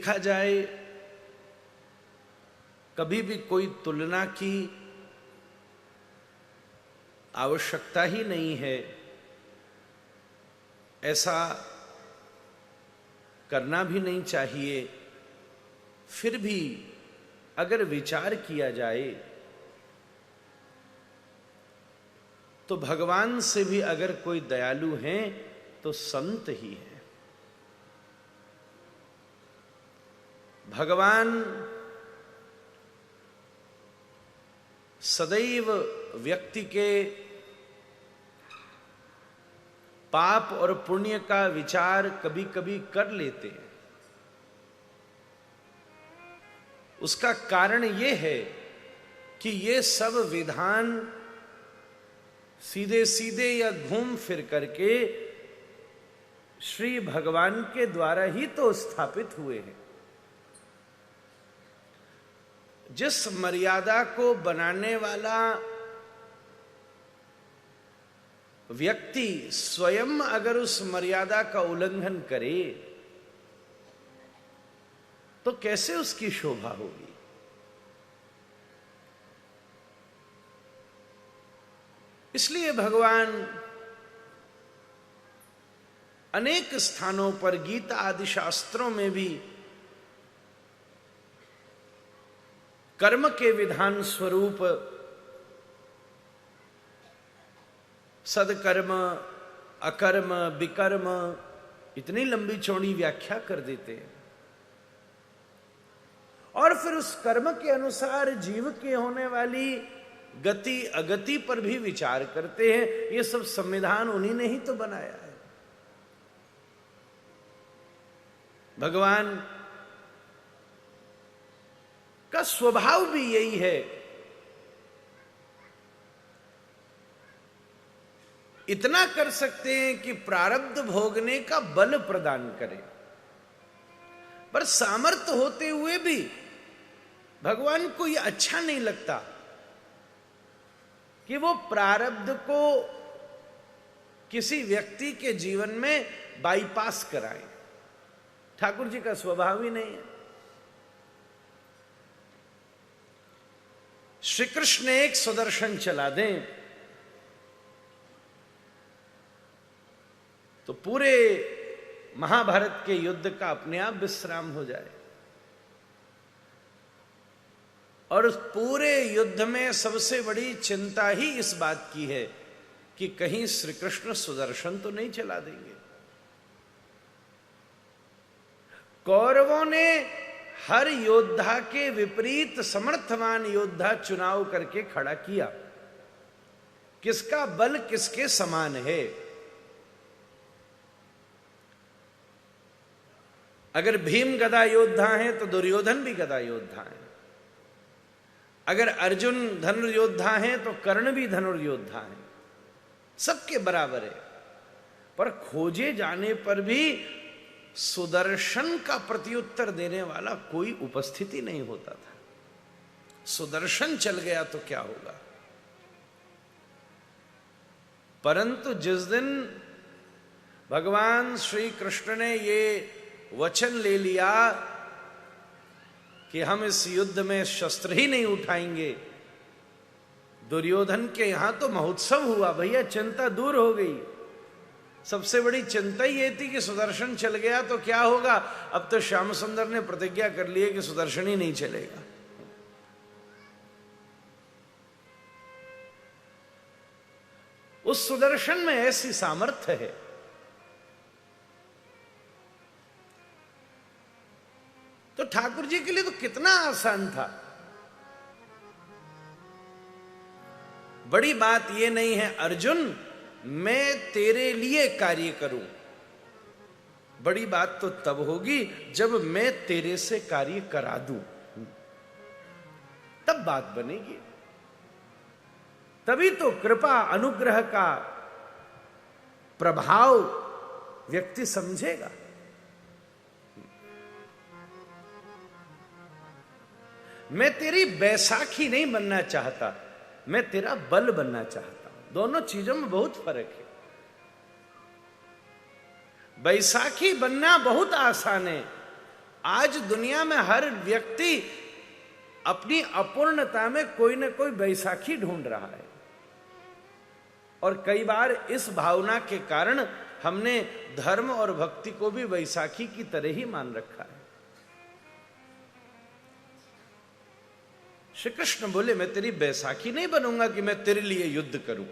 देखा जाए कभी भी कोई तुलना की आवश्यकता ही नहीं है, ऐसा करना भी नहीं चाहिए। फिर भी अगर विचार किया जाए तो भगवान से भी अगर कोई दयालु हैं तो संत ही है। भगवान सदैव व्यक्ति के पाप और पुण्य का विचार कभी कभी कर लेते हैं। उसका कारण यह है कि ये सब विधान सीधे सीधे या घूम फिर करके श्री भगवान के द्वारा ही तो स्थापित हुए हैं। जिस मर्यादा को बनाने वाला व्यक्ति स्वयं अगर उस मर्यादा का उल्लंघन करे तो कैसे उसकी शोभा होगी। इसलिए भगवान अनेक स्थानों पर गीता आदि शास्त्रों में भी कर्म के विधान स्वरूप सदकर्म, अकर्म, विकर्म इतनी लंबी चौड़ी व्याख्या कर देते हैं और फिर उस कर्म के अनुसार जीव के होने वाली गति अगति पर भी विचार करते हैं। ये सब संविधान उन्हीं ने ही तो बनाया है। भगवान का स्वभाव भी यही है। इतना कर सकते हैं कि प्रारब्ध भोगने का बल प्रदान करें, पर सामर्थ्य होते हुए भी भगवान को यह अच्छा नहीं लगता कि वो प्रारब्ध को किसी व्यक्ति के जीवन में बाईपास कराए। ठाकुर जी का स्वभाव ही नहीं है। श्री कृष्ण एक सुदर्शन चला दें तो पूरे महाभारत के युद्ध का अपने आप विश्राम हो जाए। और उस पूरे युद्ध में सबसे बड़ी चिंता ही इस बात की है कि कहीं श्री कृष्ण सुदर्शन तो नहीं चला देंगे। कौरवों ने हर योद्धा के विपरीत समर्थवान योद्धा चुनाव करके खड़ा किया। किसका बल किसके समान है। अगर भीम गदा योद्धा हैं तो दुर्योधन भी गदा योद्धा हैं। अगर अर्जुन धनुर्योद्धा हैं तो कर्ण भी धनुर्योद्धा हैं। सबके बराबर है। पर खोजे जाने पर भी सुदर्शन का प्रत्युत्तर देने वाला कोई उपस्थिति नहीं होता था। सुदर्शन चल गया तो क्या होगा। परंतु जिस दिन भगवान श्री कृष्ण ने ये वचन ले लिया कि हम इस युद्ध में शस्त्र ही नहीं उठाएंगे, दुर्योधन के यहां तो महोत्सव हुआ। भैया चिंता दूर हो गई। सबसे बड़ी चिंता ये थी कि सुदर्शन चल गया तो क्या होगा। अब तो श्याम सुंदर ने प्रतिज्ञा कर ली है कि सुदर्शन ही नहीं चलेगा। उस सुदर्शन में ऐसी सामर्थ्य है। तो ठाकुर जी के लिए तो कितना आसान था। बड़ी बात यह नहीं है अर्जुन मैं तेरे लिए कार्य करूं। बड़ी बात तो तब होगी जब मैं तेरे से कार्य करा दूं, तब बात बनेगी। तभी तो कृपा अनुग्रह का प्रभाव व्यक्ति समझेगा। मैं तेरी बैसाखी नहीं बनना चाहता, मैं तेरा बल बनना चाहता हूं। दोनों चीजों में बहुत फर्क है। बैसाखी बनना बहुत आसान है, आज दुनिया में हर व्यक्ति अपनी अपूर्णता में कोई ना कोई बैसाखी ढूंढ रहा है, और कई बार इस भावना के कारण हमने धर्म और भक्ति को भी बैसाखी की तरह ही मान रखा है। श्री कृष्ण बोले, मैं तेरी बैसाखी नहीं बनूंगा कि मैं तेरे लिए युद्ध करूं।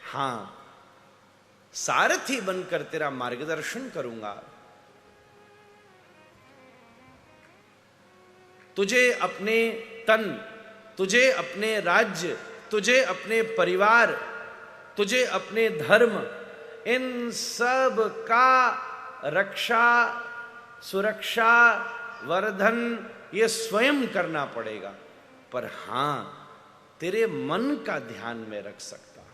हां, सारथी बनकर तेरा मार्गदर्शन करूंगा, तुझे अपने तन, तुझे अपने राज्य, तुझे अपने परिवार, तुझे अपने धर्म, इन सब का रक्षा, सुरक्षा, वर्धन ये स्वयं करना पड़ेगा, पर हां तेरे मन का ध्यान में रख सकता हूं,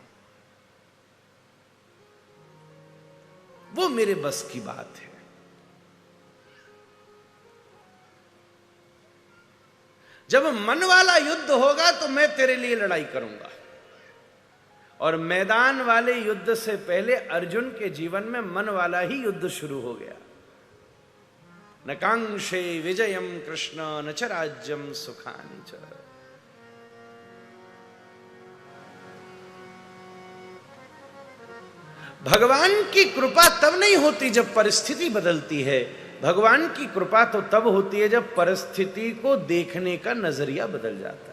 वो मेरे बस की बात है। जब मन वाला युद्ध होगा तो मैं तेरे लिए लड़ाई करूंगा। और मैदान वाले युद्ध से पहले अर्जुन के जीवन में मन वाला ही युद्ध शुरू हो गया। न कांक्षे विजयम कृष्ण न च राज्यम सुखानि च। भगवान की कृपा तब नहीं होती जब परिस्थिति बदलती है, भगवान की कृपा तो तब होती है जब परिस्थिति को देखने का नजरिया बदल जाता है।